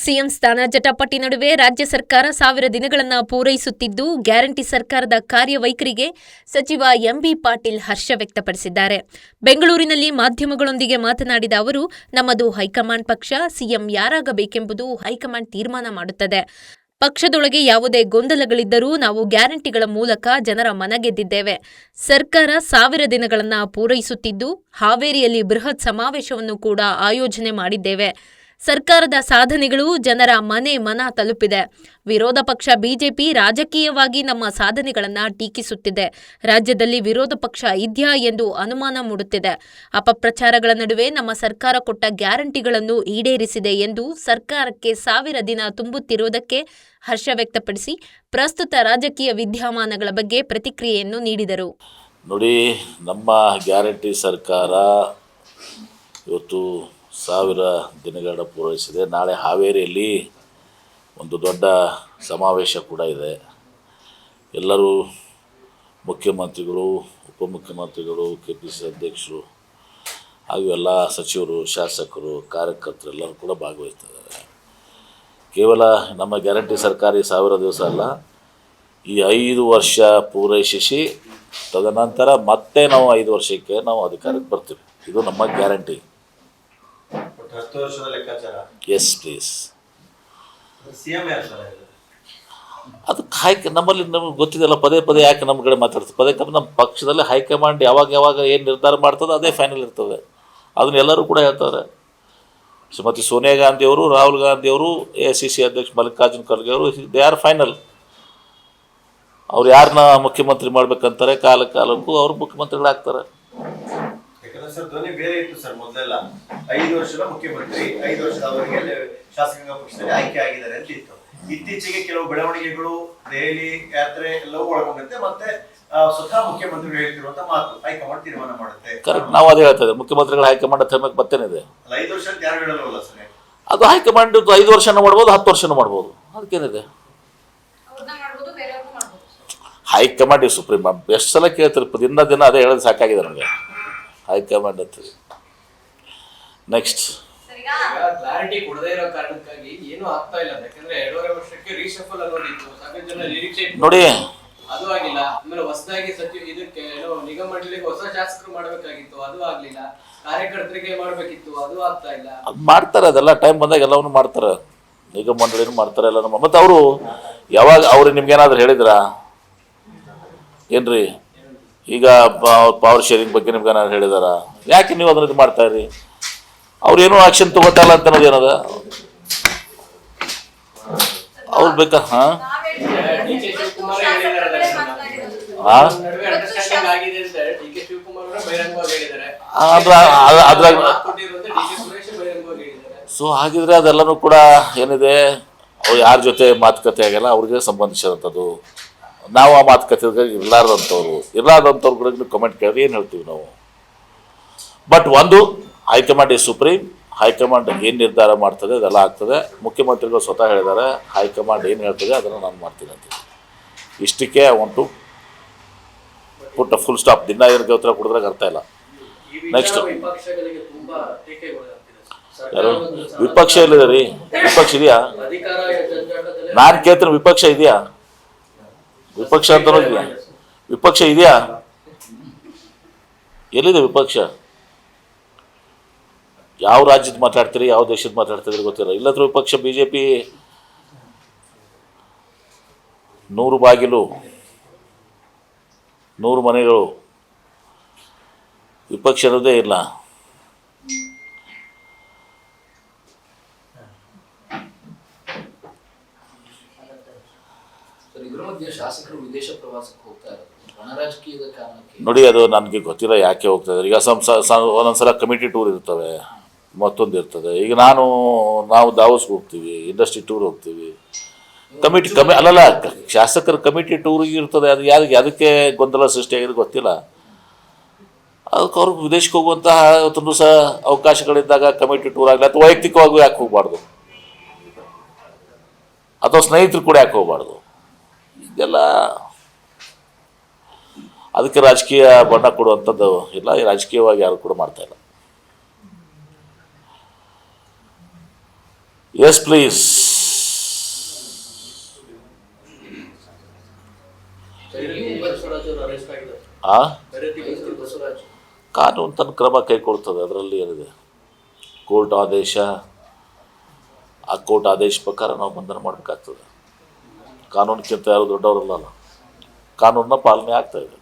CM ಸ್ಥಾನ ಜಟಾಪಟಿ ನಡುವೆ ರಾಜ್ಯ ಸರ್ಕಾರ 1000 ದಿನಗಳನ್ನು ಪೂರೈಸುತ್ತಿದ್ದು, ಗ್ಯಾರಂಟಿ ಸರ್ಕಾರದ ಕಾರ್ಯವೈಖರಿಗೆ ಸಚಿವ ಎಂಬಿ ಪಾಟೀಲ್ ಹರ್ಷ ವ್ಯಕ್ತಪಡಿಸಿದ್ದಾರೆ. ಬೆಂಗಳೂರಿನಲ್ಲಿ ಮಾಧ್ಯಮಗಳೊಂದಿಗೆ ಮಾತನಾಡಿದ ಅವರು, ನಮ್ಮದು ಹೈಕಮಾಂಡ್ ಪಕ್ಷ, ಸಿಎಂ ಯಾರಾಗಬೇಕೆಂಬುದು ಹೈಕಮಾಂಡ್ ತೀರ್ಮಾನ ಮಾಡುತ್ತದೆ. ಪಕ್ಷದೊಳಗೆ ಯಾವುದೇ ಗೊಂದಲಗಳಿದ್ದರೂ ನಾವು ಗ್ಯಾರಂಟಿಗಳ ಮೂಲಕ ಜನರ ಮನಗೆದ್ದಿದ್ದೇವೆ. ಸರ್ಕಾರ 1000 ದಿನಗಳನ್ನು ಪೂರೈಸುತ್ತಿದ್ದು, ಹಾವೇರಿಯಲ್ಲಿ ಬೃಹತ್ ಸಮಾವೇಶವನ್ನು ಕೂಡ ಆಯೋಜನೆ ಮಾಡಿದ್ದೇವೆ. ಸರ್ಕಾರದ ಸಾಧನೆಗಳು ಜನರ ಮನ ತಲುಪಿದೆ. ವಿರೋಧ ಪಕ್ಷ ಬಿಜೆಪಿ ರಾಜಕೀಯವಾಗಿ ನಮ್ಮ ಸಾಧನೆಗಳನ್ನು ಟೀಕಿಸುತ್ತಿದೆ. ರಾಜ್ಯದಲ್ಲಿ ವಿರೋಧ ಪಕ್ಷ ಇದ್ಯಾ ಎಂದು ಅನುಮಾನ ಮೂಡುತ್ತಿದೆ. ಅಪಪ್ರಚಾರಗಳ ನಡುವೆ ನಮ್ಮ ಸರ್ಕಾರ ಕೊಟ್ಟ ಗ್ಯಾರಂಟಿಗಳನ್ನು ಈಡೇರಿಸಿದೆ ಎಂದು ಸರ್ಕಾರಕ್ಕೆ 1000 ದಿನ ತುಂಬುತ್ತಿರುವುದಕ್ಕೆ ಹರ್ಷ ವ್ಯಕ್ತಪಡಿಸಿ ಪ್ರಸ್ತುತ ರಾಜಕೀಯ ವಿದ್ಯಮಾನಗಳ ಬಗ್ಗೆ ಪ್ರತಿಕ್ರಿಯೆಯನ್ನು ನೀಡಿದರು. ನೋಡಿ, ನಮ್ಮ ಗ್ಯಾರಂಟಿ ಸರ್ಕಾರ ಇವತ್ತು 1000 ದಿನಗಳ ಪೂರೈಸಿದೆ. ನಾಳೆ ಹಾವೇರಿಯಲ್ಲಿ ಒಂದು ದೊಡ್ಡ ಸಮಾವೇಶ ಕೂಡ ಇದೆ. ಎಲ್ಲರೂ ಮುಖ್ಯಮಂತ್ರಿಗಳು, ಉಪಮುಖ್ಯಮಂತ್ರಿಗಳು, KPCC ಅಧ್ಯಕ್ಷರು ಹಾಗೂ ಎಲ್ಲ ಸಚಿವರು, ಶಾಸಕರು, ಕಾರ್ಯಕರ್ತರು ಎಲ್ಲರೂ ಕೂಡ ಭಾಗವಹಿಸ್ತಿದ್ದಾರೆ. ಕೇವಲ ನಮ್ಮ ಗ್ಯಾರಂಟಿ ಸರ್ಕಾರ 1000 ದಿವಸ ಅಲ್ಲ, ಈ 5 ವರ್ಷ ಪೂರೈಸಿ ತದನಂತರ ಮತ್ತೆ ನಾವು 5 ವರ್ಷಕ್ಕೆ ನಾವು ಅಧಿಕಾರಕ್ಕೆ ಬರ್ತೀವಿ. ಇದು ನಮ್ಮ ಗ್ಯಾರಂಟಿ. 10 ವರ್ಷದ ಲೆಕ್ಕಾಚಾರ. Yes please. ಸಿಎಂ ಯಾರು ಸರ್? ಅದಕ್ಕೆ ನಮ್ಮಲ್ಲಿ ನಮಗೆ ಗೊತ್ತಿದೆಯಲ್ಲ, ಪದೇ ಪದೇ ಯಾಕೆ ನಮ್ಮ ಕಡೆ ಮಾತಾಡ್ತೀವಿ? ಪದೇ ನಮ್ಮ ಪಕ್ಷದಲ್ಲಿ ಹೈಕಮಾಂಡ್ ಯಾವಾಗ ಏನು ನಿರ್ಧಾರ ಮಾಡ್ತದೆ ಅದೇ ಫೈನಲ್ ಇರ್ತದೆ. ಅದನ್ನ ಎಲ್ಲರೂ ಕೂಡ ಹೇಳ್ತಾರೆ. ಶ್ರೀಮತಿ ಸೋನಿಯಾ ಗಾಂಧಿಯವರು, ರಾಹುಲ್ ಗಾಂಧಿಯವರು, AICC ಅಧ್ಯಕ್ಷ ಮಲ್ಲಿಕಾರ್ಜುನ್ ಖರ್ಗೆ ಅವರು, ದೇ ಆರ್ ಫೈನಲ್. ಅವ್ರು ಯಾರನ್ನ ಮುಖ್ಯಮಂತ್ರಿ ಮಾಡ್ಬೇಕಂತಾರೆ, ಕಾಲಕ್ಕೂ ಅವರು ಮುಖ್ಯಮಂತ್ರಿಗಳಾಗ್ತಾರೆ. ಸರ್, ಧ್ವನಿ ಬೇರೆ ಇತ್ತು ಸರ್. ಮೊದಲೆಲ್ಲ 5 ವರ್ಷದ ಮುಖ್ಯಮಂತ್ರಿ, 5 ವರ್ಷದ ಅವರಿಗೆ ಶಾಸಕಾಂಗ ಪಕ್ಷದಲ್ಲಿ ಆಯ್ಕೆ ಆಗಿದ್ದಾರೆ ಅಂತ ಇತ್ತು. ಇತ್ತೀಚೆಗೆ ಕೆಲವು ಬೆಳವಣಿಗೆಗಳು, ದೆಹಲಿ ಯಾತ್ರೆ ಎಲ್ಲವೂ ಒಳಗೊಂಡಂತೆ ಮತ್ತೆ ಸ್ವತಃ ಮುಖ್ಯಮಂತ್ರಿಗಳು ಹೇಳ್ತಿರುವಂತ ಮಾತು ಹೈಕಮಾಂಡ್ ತೀರ್ಮಾನ ಮಾಡುತ್ತೆ. ಕರೆಕ್ಟ್, ನಾವು ಅದೇ ಹೇಳ್ತೇವೆ. ಮುಖ್ಯಮಂತ್ರಿಗಳ ಹೈಕಮಾಂಡ್ ಅಂತ ಮತ್ತೇನಿದೆ? 5 ವರ್ಷ ಅಂತ ಯಾರು ಹೇಳಲ್ವಲ್ಲ ಸರ್? ಅದು ಹೈಕಮಾಂಡ್ 5 ವರ್ಷನೂ ಮಾಡ್ಬೋದು, 10 ವರ್ಷನೂ ಮಾಡ್ಬೋದು. ಅದಕ್ಕೇನಿದೆ? ಹೈಕಮಾಂಡ್ ಈ ಸುಪ್ರೀಂ. ಎಷ್ಟು ಸಲ ಕೇಳ್ತಾರೆ, ದಿನ ಅದೇ ಹೇಳೋದು ಸಾಕಾಗಿದೆ ನಮಗೆ. ಹೈಕಮಾಂಡ್ ಅಂತ. ನೆಕ್ಸ್ಟ್, ಕ್ಲಾರಿಟಿ ಕೊಡದೇ ಇರೋ ಕಾರಣಕ್ಕಾಗಿ ಏನು ಆಗ್ತಾ ಇಲ್ಲ. ಯಾಕಂದ್ರೆ 2.5 ವರ್ಷಕ್ಕೆ ರೀಶಫಲ್ ಅನ್ನೋದಿತ್ತು, ಸಾಕಷ್ಟು ಜನ ನಿರೀಕ್ಷೆ ನೋಡಿ, ಅದು ಆಗಿಲ್ಲ. ಆಮೇಲೆ ಹೊಸದಾಗಿ ಇದಕ್ಕೆ ಏನೋ ನಿಗಮ ಮಂಡಳಿಗೆ ಹೊಸ ಶಾಸಕರು ಮಾಡಬೇಕಾಗಿತ್ತು, ಅದು ಆಗ್ಲಿಲ್ಲ. ಕಾರ್ಯಕರ್ತರಿಗೆ ಮಾಡಬೇಕಿತ್ತು, ಅದು ಆಗ್ತಾ ಇಲ್ಲ. ಮಾಡ್ತಾರೆ, ಅದೆಲ್ಲ ಟೈಮ್ ಬಂದಾಗ ಎಲ್ಲವನ್ನೂ ಮಾಡ್ತಾರೆ. ನಿಗಮ ಮಂಡಳಿನೂ ಮಾಡ್ತಾರೆ ಎಲ್ಲ. ಮತ್ತು ಅವರು ಯಾವಾಗ ಅವ್ರು ನಿಮ್ಗೇನಾದ್ರು ಹೇಳಿದ್ರಾ ಏನ್ರಿ? ಈಗ ಪವರ್ ಶೇರಿಂಗ್ ಬಗ್ಗೆ ನಿಮ್ಗೆ ಏನಾದ್ರು ಹೇಳಿದಾರ? ಯಾಕೆ ನೀವು ಅದನ್ನ ಇದು ಮಾಡ್ತಾ ಇರಿ? ಅವ್ರೇನೂ ಆಕ್ಷನ್ ತಗೋತಲ್ಲ ಅಂತ ಅನ್ನೋದು ಏನದ? ಅವ್ರು ಬೇಕಾ? ಸೊ ಹಾಗಿದ್ರೆ ಅದೆಲ್ಲನೂ ಕೂಡ ಏನಿದೆ, ಅವ್ರು ಯಾರ ಜೊತೆ ಮಾತುಕತೆ ಆಗಿಲ್ಲ, ಅವ್ರಿಗೆ ಸಂಬಂಧಿಸಿದಂಥದ್ದು. ನಾವು ಆ ಮಾತುಕತೆ ಇರಲಾರ್ದಂಥವ್ರು ಕೂಡ ಕಮೆಂಟ್ ಕೇಳಿದ್ರೆ ಏನು ಹೇಳ್ತೀವಿ ನಾವು? ಬಟ್ ಒಂದು, ಹೈಕಮಾಂಡ್ ಈ ಸುಪ್ರೀಂ. ಹೈಕಮಾಂಡ್ ಏನು ನಿರ್ಧಾರ ಮಾಡ್ತದೆ ಅದೆಲ್ಲ ಆಗ್ತದೆ. ಮುಖ್ಯಮಂತ್ರಿಗಳು ಸ್ವತಃ ಹೇಳಿದ್ದಾರೆ, ಹೈಕಮಾಂಡ್ ಏನು ಹೇಳ್ತದೆ ಅದನ್ನು ನಾನು ಮಾಡ್ತೀನಿ ಅಂತ. ಇಷ್ಟಕ್ಕೆ I want to put a full stop. ದಿನ ಏನಕ್ಕೆ ಉತ್ತರ ಕೊಡಿದ್ರಾಗ ಅರ್ಥ ಇಲ್ಲ. ನೆಕ್ಸ್ಟ್, ಯಾರು ವಿಪಕ್ಷ ಇಲ್ಲಿದೆ ರೀ? ವಿಪಕ್ಷ ಇದೆಯಾ? ನಾನು ಕೇಳ್ತೀನಿ, ವಿಪಕ್ಷ ಇದೆಯಾ? ವಿಪಕ್ಷ ಅಂತ ನೋಡಿಲ್ಲ. ವಿಪಕ್ಷ ಇದೆಯಾ? ಎಲ್ಲಿದೆ ವಿಪಕ್ಷ? ಯಾವ ರಾಜ್ಯದ ಮಾತಾಡ್ತೀರಿ, ಯಾವ ದೇಶದ ಮಾತಾಡ್ತಿದ್ರಿ ಗೊತ್ತಿಲ್ಲ. ಇಲ್ಲತ್ರ ವಿಪಕ್ಷ BJP 100 ಬಾಗಿಲು, 100 ಮನೆಗಳು. ವಿಪಕ್ಷ ಅನ್ನೋದೇ ಇಲ್ಲ. ನೋಡಿ, ಅದು ನನಗೆ ಗೊತ್ತಿಲ್ಲ ಯಾಕೆ ಹೋಗ್ತಾ ಇದ್ದಾರೆ. ಈಗ ಒಂದೊಂದ್ಸಲ ಕಮಿಟಿ ಟೂರ್ ಇರ್ತವೆ, ಮತ್ತೊಂದು ಇರ್ತದೆ. ಈಗ ನಾವು ದಾವೋಸ್ಗೆ ಹೋಗ್ತೀವಿ, ಇಂಡಸ್ಟ್ರಿ ಟೂರ್ ಹೋಗ್ತೀವಿ. ಅಲ್ಲಲ್ಲ, ಶಾಸಕರ ಕಮಿಟಿ ಟೂರಿಗೆ ಇರ್ತದೆ. ಅದು ಅದಕ್ಕೆ ಗೊಂದಲ ಸೃಷ್ಟಿಯಾಗಿದೆ ಗೊತ್ತಿಲ್ಲ. ಅದಕ್ಕೆ ಅವ್ರಿಗೆ ವಿದೇಶಕ್ಕೆ ಹೋಗುವಂತಹ ಒಂದು ದಿವಸ ಅವಕಾಶಗಳಿದ್ದಾಗ ಕಮಿಟಿ ಟೂರ್ ಆಗಲಿ, ಅಥವಾ ವೈಯಕ್ತಿಕವಾಗೂ ಯಾಕೆ ಹೋಗಬಾರ್ದು, ಅಥವಾ ಸ್ನೇಹಿತರು ಕೂಡ ಯಾಕೆ ಹೋಗಬಾರ್ದು? ಇದೆಲ್ಲ ಅದಕ್ಕೆ ರಾಜಕೀಯ ಬಣ್ಣ ಕೊಡುವಂಥದ್ದು ಇಲ್ಲ. ರಾಜಕೀಯವಾಗಿ ಯಾರು ಕೂಡ ಮಾಡ್ತಾ ಇಲ್ಲ. Yes please. ಕಾನೂನು ತನ್ನ ಕ್ರಮ ಕೈಗೊಳ್ತದೆ, ಅದರಲ್ಲಿ ಏನಿದೆ. ಕೋರ್ಟ್ ಆದೇಶ, ಆ ಕೋರ್ಟ್ ಆದೇಶ ಪ್ರಕಾರ ನಾವು ಬಂಧನ ಮಾಡಬೇಕಾಗ್ತದೆ. ಕಾನೂನಿಗಿಂತ ಯಾರು ದೊಡ್ಡವರಲ್ಲ, ಕಾನೂನನ್ನ ಪಾಲನೆ ಆಗ್ತಾ ಇದೆ.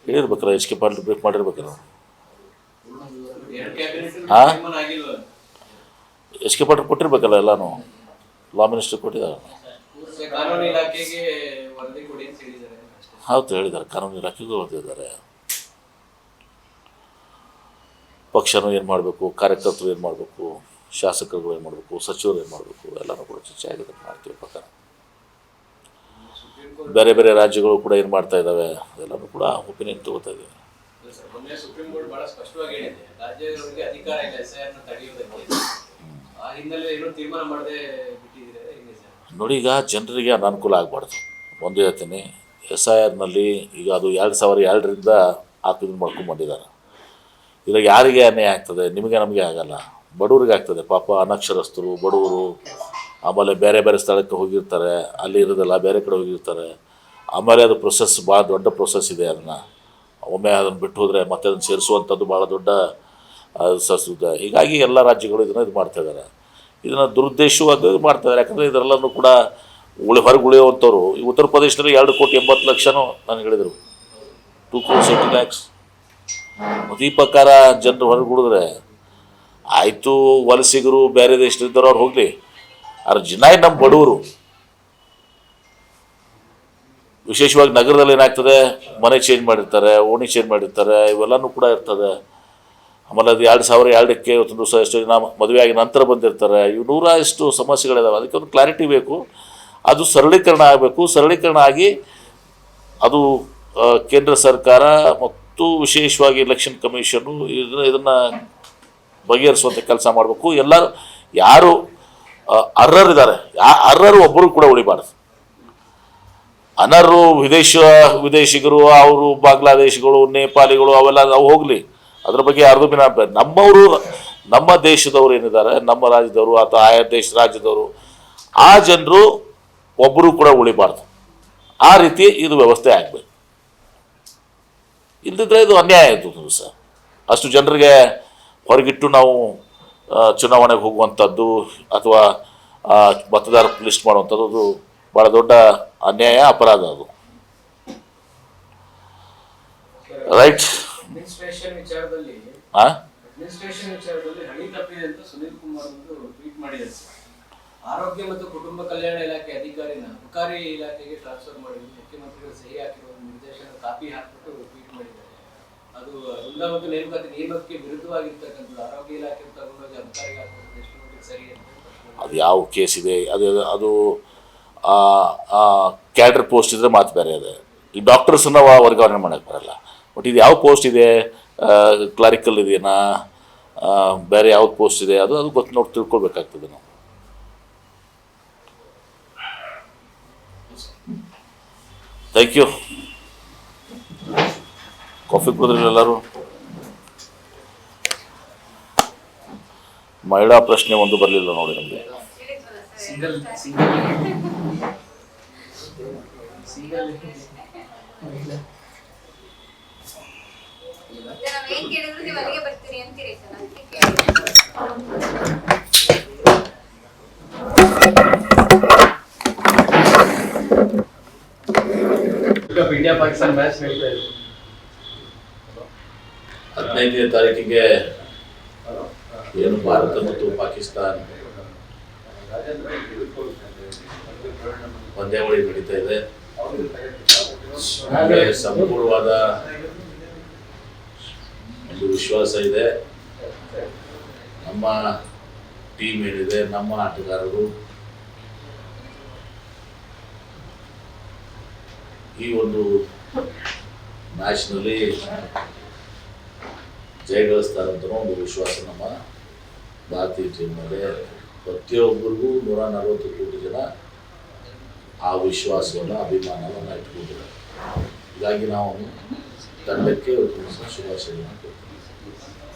ಹೇಳಿರ್ಬೇಕಲ್ಲ, ಎಚ್ ಕೆ ಪಾಟೀಲ್ ಬ್ರೀಫ್ ಮಾಡಿರ್ಬೇಕಲ್ಲ. ಎಚ್ ಕೆ ಪಾಟೀಲ್ ಕೊಟ್ಟಿರ್ಬೇಕಲ್ಲ ಎಲ್ಲಾನು, ಲಾ ಮಿನಿಸ್ಟರ್ ಕೊಟ್ಟಿದ್ದಾರೆ. ಕಾನೂನು ಇಲಾಖೆಗೆ ವರದಿ ಕೊಡಿ ಅಂತ ಹೇಳಿದ್ದಾರೆ. ಹೌದು, ಹೇಳಿದ್ದಾರೆ, ಕಾನೂನು ಇಲಾಖೆಗೂ ಹೊರದಿದ್ದಾರೆ. ಪಕ್ಷನೂ ಏನು ಮಾಡಬೇಕು, ಕಾರ್ಯಕರ್ತರು ಏನು ಮಾಡಬೇಕು, ಶಾಸಕರುಗಳು ಏನು ಮಾಡಬೇಕು, ಸಚಿವರು ಏನು ಮಾಡಬೇಕು, ಎಲ್ಲನೂ ಕೂಡ ಚರ್ಚೆ ಆಗಿದೆ. ಮಾಡ್ತೀವಿ ಪ್ರಕಾರ ಬೇರೆ ಬೇರೆ ರಾಜ್ಯಗಳು ಕೂಡ ಏನು ಮಾಡ್ತಾ ಇದ್ದಾವೆ, ಎಲ್ಲನೂ ಕೂಡ ಒಪಿನಿಯನ್ ತಗೋತಾ ಇದ್ದೀವಿ. ಮೊನ್ನೆ ಸುಪ್ರೀಂ ಕೋರ್ಟ್ ಬಹಳ ಸ್ಪಷ್ಟವಾಗಿ ಹೇಳಿದೆ, ರಾಜ್ಯಗಳಿಗೆ ಅಧಿಕಾರ ಇಲ್ಲ SIR ತಡೆಯುವುದಕ್ಕೆ. ಆ ಹಿನ್ನೆಲೆ ಏನೋ ತೀರ್ಮಾನ ಮಾಡದೆ ಬಿಟ್ಟಿದ್ದೀರಾ ಹೇಗೆ ಸರ್? ನೋಡಿ, ಈಗ ಜನರಿಗೆ ಅನಾನುಕೂಲ ಆಗಬಾರ್ದು. ಒಂದು ಹೇಳ್ತೀನಿ, SIRನಲ್ಲಿ ಈಗ ಅದು 2002ರಿಂದ ಇದನ್ನು ಮಾಡ್ಕೊಂಡ್ಬಂದಿದ್ದಾರೆ. ಇವಾಗ ಯಾರಿಗೆ ಅನ್ಯಾಯ ಆಗ್ತದೆ? ನಿಮಗೆ ನಮಗೆ ಆಗಲ್ಲ, ಬಡವ್ರಿಗೆ ಆಗ್ತದೆ. ಪಾಪ ಅನಕ್ಷರಸ್ಥರು, ಬಡವರು, ಆಮೇಲೆ ಬೇರೆ ಬೇರೆ ಸ್ಥಳಕ್ಕೆ ಹೋಗಿರ್ತಾರೆ, ಅಲ್ಲಿ ಇರೋದಿಲ್ಲ, ಬೇರೆ ಕಡೆ ಹೋಗಿರ್ತಾರೆ. ಆಮೇಲೆ ಅದು ಪ್ರೊಸೆಸ್ ಭಾಳ ದೊಡ್ಡ ಪ್ರೊಸೆಸ್ ಇದೆ. ಒಮ್ಮೆ ಅದನ್ನು ಬಿಟ್ಟು ಹೋದರೆ ಮತ್ತೆ ಅದನ್ನು ಸೇರಿಸುವಂಥದ್ದು ಭಾಳ ದೊಡ್ಡ ಇದೆ. ಹೀಗಾಗಿ ಎಲ್ಲ ರಾಜ್ಯಗಳು ಇದನ್ನು ಇದು ಮಾಡ್ತಾಯಿದ್ದಾರೆ. ಇದನ್ನು ದುರುದ್ದೇಶವಾಗಿ ಮಾಡ್ತಾಯಿದ್ದಾರೆ. ಯಾಕಂದರೆ ಇದರೆಲ್ಲನೂ ಕೂಡ ಹೊರಗೆ ಉಳಿಯುವಂಥವ್ರು. ಈ ಉತ್ತರ ಪ್ರದೇಶದಲ್ಲಿ 2,80,00,000 ನನಗೆ ಹೇಳಿದರು, 2,80,00,000. ಮತ್ತು ಈ ಪ್ರಕಾರ ಜನರು ಹೊರಗೆ ಉಳಿದ್ರೆ ಆಯಿತು, ವಲಸಿಗರು ಬೇರೆ ದೇಶದಲ್ಲಿದ್ದವರು ಅವ್ರು ಹೋಗಲಿ. ಆದ್ರೆ ಜನ ನಮ್ಮ ಬಡವರು, ವಿಶೇಷವಾಗಿ ನಗರದಲ್ಲಿ ಏನಾಗ್ತದೆ, ಮನೆ ಚೇಂಜ್ ಮಾಡಿರ್ತಾರೆ, ಓಣಿ ಚೇಂಜ್ ಮಾಡಿರ್ತಾರೆ, ಇವೆಲ್ಲನೂ ಕೂಡ ಇರ್ತದೆ. ಆಮೇಲೆ ಅದು 2002ಕ್ಕೆ ಇವತ್ತು ದಿವಸ ಎಷ್ಟು ಜನ ಮದುವೆ ಆಗಿ ನಂತರ ಬಂದಿರ್ತಾರೆ. ಇವು 100 ಸಮಸ್ಯೆಗಳಿದಾವೆ. ಅದಕ್ಕೆ ಒಂದು ಕ್ಲಾರಿಟಿ ಬೇಕು, ಅದು ಸರಳೀಕರಣ ಆಗಬೇಕು. ಸರಳೀಕರಣ ಆಗಿ ಅದು ಕೇಂದ್ರ ಸರ್ಕಾರ ಮತ್ತು ವಿಶೇಷವಾಗಿ ಎಲೆಕ್ಷನ್ ಕಮಿಷನ್ನು ಇದನ್ನು ಬಗೆಹರಿಸುವಂಥ ಕೆಲಸ ಮಾಡಬೇಕು. ಎಲ್ಲರೂ ಯಾರು ಅರ್ಹರಿದ್ದಾರೆ, ಅರ್ಹರು ಒಬ್ಬರು ಕೂಡ ಉಳಿಬಾರ್ದು. ಅನರ್ಹರು ವಿದೇಶಿಗರು, ಅವರು ಬಾಂಗ್ಲಾದೇಶಿಗಳು, ನೇಪಾಳಿಗಳು, ಅವೆಲ್ಲ ನಾವು ಹೋಗಲಿ, ಅದ್ರ ಬಗ್ಗೆ ಯಾರ್ದು ಬಿನ. ನಮ್ಮವರು, ನಮ್ಮ ದೇಶದವರು ಏನಿದ್ದಾರೆ, ನಮ್ಮ ರಾಜ್ಯದವರು ಅಥವಾ ಆಯಾ ರಾಜ್ಯದವರು, ಆ ಜನರು ಒಬ್ಬರು ಕೂಡ ಉಳಿಬಾರ್ದು. ಆ ರೀತಿ ಇದು ವ್ಯವಸ್ಥೆ ಆಗಬೇಕು. ಇಲ್ಲದಿದ್ದರೆ ಇದು ಅನ್ಯಾಯ ಆಯಿತು ಸರ್. ಅಷ್ಟು ಜನರಿಗೆ ಹೊರಗಿಟ್ಟು ನಾವು ಚುನಾವಣೆಗೆ ಹೋಗುವಂಥದ್ದು ಅಥವಾ ಮತದಾರ ಲಿಸ್ಟ್ ಮಾಡುವಂಥದ್ದು, ಅದು ಭಾಳ ದೊಡ್ಡ ಅನ್ಯಾಯ, ಅಪರಾಧ ಅದು. ರೈಟ್. ಅಡ್ಮಿನಿಸ್ಟ್ರೇಷನ್ ವಿಚಾರದಲ್ಲಿ ಹಳಿ ತಪ್ಪಿದೆ ಅಂತ ಸುನೀಲ್ ಕುಮಾರ್ ಅವರು ಟ್ವೀಟ್ ಮಾಡಿದ್ದಾರೆ. ಆರೋಗ್ಯ ಮತ್ತು ಕುಟುಂಬ ಕಲ್ಯಾಣ ಇಲಾಖೆ ಅಧಿಕಾರಿನ ಅಬಕಾರಿ ಇಲಾಖೆಗೆ ಟ್ರಾನ್ಸ್ಫರ್ ಮಾಡಿ ಮುಖ್ಯಮಂತ್ರಿಗಳು ಸಹಿ ಹಾಕಿರುವ ನಿರ್ದೇಶನ ಕಾಪಿ ಹಾಕಿಬಿಟ್ಟು ಟ್ವೀಟ್ ಮಾಡಿದ್ದಾರೆ. ಅದು ವೃಂದ ಮತ್ತು ನೇಮಕಾತಿ ನಿಯಮಕ್ಕೆ ವಿರುದ್ಧವಾಗಿರ್ತಕ್ಕಂಥದ್ದು. ಆರೋಗ್ಯ ಇಲಾಖೆ ತಗೊಂಡೋಗಿ ಅಬಕಾರಿಗೆ ಹಾಕೋದು ಎಷ್ಟು ಮಟ್ಟಿಗೆ ಸರಿ ಅಂತ. ಅದು ಯಾವ ಕೇಸ್ ಇದೆ, ಅದು ಕ್ಯಾಡರ್ ಪೋಸ್ಟ್ ಇದ್ರೆ ಮಾತು ಬೇರೆ ಇದೆ. ಈ ಡಾಕ್ಟರ್ಸನ್ನ ವರ್ಗಾವಣೆ ಮಾಡೋಕ್ಕೆ ಬರಲ್ಲ. ಬಟ್ ಇದು ಯಾವ ಪೋಸ್ಟ್ ಇದೆ, ಕ್ಲಾರಿಕಲ್ ಇದೆಯಾ, ಬೇರೆ ಯಾವ್ದು ಪೋಸ್ಟ್ ಇದೆ, ಅದು ಗೊತ್ತು ನೋಡಿ ತಿಳ್ಕೊಳ್ಬೇಕಾಗ್ತದೆ ನಾವು. Thank you. ಕಾಫಿ ಕುಡಿದ್ರಿ ಎಲ್ಲರೂ? ಮಹಿಳಾ ಪ್ರಶ್ನೆ ಒಂದು ಬರಲಿಲ್ಲ ನೋಡಿ ನಮಗೆ. ಇಂಡಿಯಾ ಪಾಕಿಸ್ತಾನ ಮ್ಯಾಚ್ ನಡೀತಾ ಇದೆ. 15ನೇ ತಾರೀಕಿಗೆ ಏನು ಭಾರತ ಮತ್ತು ಪಾಕಿಸ್ತಾನ ಪಂದ್ಯಾವಳಿ ನಡೀತಾ ಇದೆ. ಸಂಪೂರ್ಣವಾದ ಒಂದು ವಿಶ್ವಾಸ ಇದೆ. ನಮ್ಮ ಟೀಮ್ ಏನಿದೆ, ನಮ್ಮ ಆಟಗಾರರು ಈ ಒಂದು ಮ್ಯಾಚ್ನಲ್ಲಿ ಜಯಗಳಿಸ್ತಾರಂತ ಒಂದು ವಿಶ್ವಾಸ ನಮ್ಮ ಭಾರತೀಯ ಟೀಮ್ ಮೇಲೆ. ಪ್ರತಿಯೊಬ್ಬರಿಗೂ 140 ಕೋಟಿ ಜನ ಆ ವಿಶ್ವಾಸವನ್ನು, ಅಭಿಮಾನವನ್ನು ಇಟ್ಕೊಂಡಿದ್ದಾರೆ. ಹೀಗಾಗಿ ನಾವು ತಂಡಕ್ಕೆ ಒಂದು ಶುಭಾಶಯಗಳನ್ನು ಕೊಡ್ತೀನಿ.